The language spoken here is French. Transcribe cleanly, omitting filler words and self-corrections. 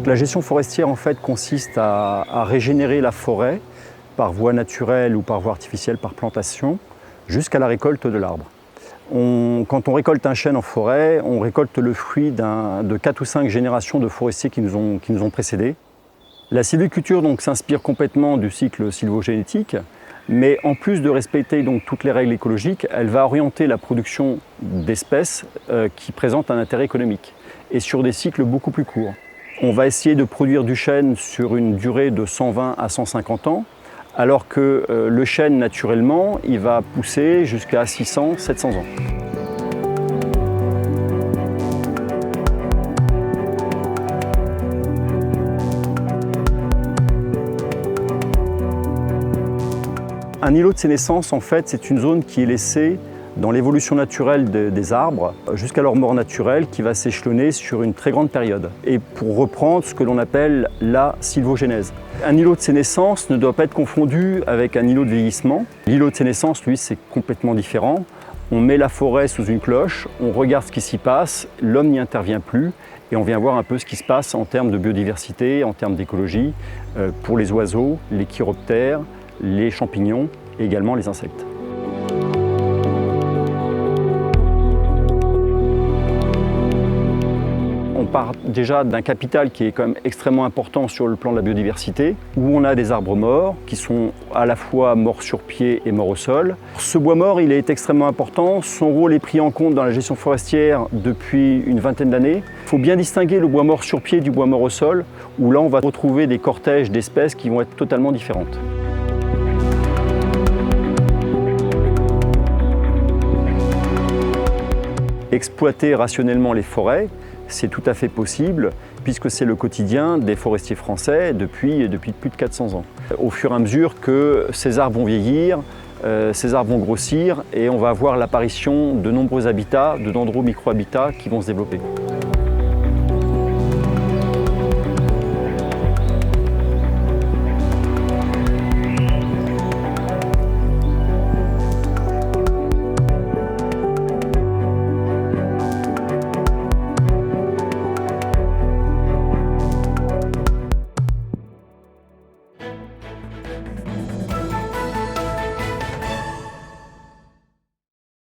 Donc la gestion forestière en fait consiste à régénérer la forêt par voie naturelle ou par voie artificielle, par plantation, jusqu'à la récolte de l'arbre. Quand on récolte un chêne en forêt, on récolte le fruit de 4 ou 5 générations de forestiers qui nous ont précédés. La sylviculture s'inspire complètement du cycle sylvogénétique, mais en plus de respecter toutes les règles écologiques, elle va orienter la production d'espèces qui présentent un intérêt économique et sur des cycles beaucoup plus courts. On va essayer de produire du chêne sur une durée de 120 à 150 ans, alors que le chêne, naturellement, il va pousser jusqu'à 600, 700 ans. Un îlot de sénescence, en fait, c'est une zone qui est laissée dans l'évolution naturelle des arbres jusqu'à leur mort naturelle qui va s'échelonner sur une très grande période. Et pour reprendre ce que l'on appelle la sylvogénèse. Un îlot de sénescence ne doit pas être confondu avec un îlot de vieillissement. L'îlot de sénescence, lui, c'est complètement différent. On met la forêt sous une cloche, on regarde ce qui s'y passe, l'homme n'y intervient plus et on vient voir un peu ce qui se passe en termes de biodiversité, en termes d'écologie, pour les oiseaux, les chiroptères, les champignons et également les insectes. On part déjà d'un capital qui est quand même extrêmement important sur le plan de la biodiversité, où on a des arbres morts qui sont à la fois morts sur pied et morts au sol. Ce bois mort, il est extrêmement important. Son rôle est pris en compte dans la gestion forestière depuis une vingtaine d'années. Il faut bien distinguer le bois mort sur pied du bois mort au sol, où là on va retrouver des cortèges d'espèces qui vont être totalement différentes. Exploiter rationnellement les forêts, c'est tout à fait possible puisque c'est le quotidien des forestiers français depuis plus de 400 ans. Au fur et à mesure que ces arbres vont vieillir, ces arbres vont grossir et on va avoir l'apparition de nombreux habitats, de nombreux micro-habitats qui vont se développer.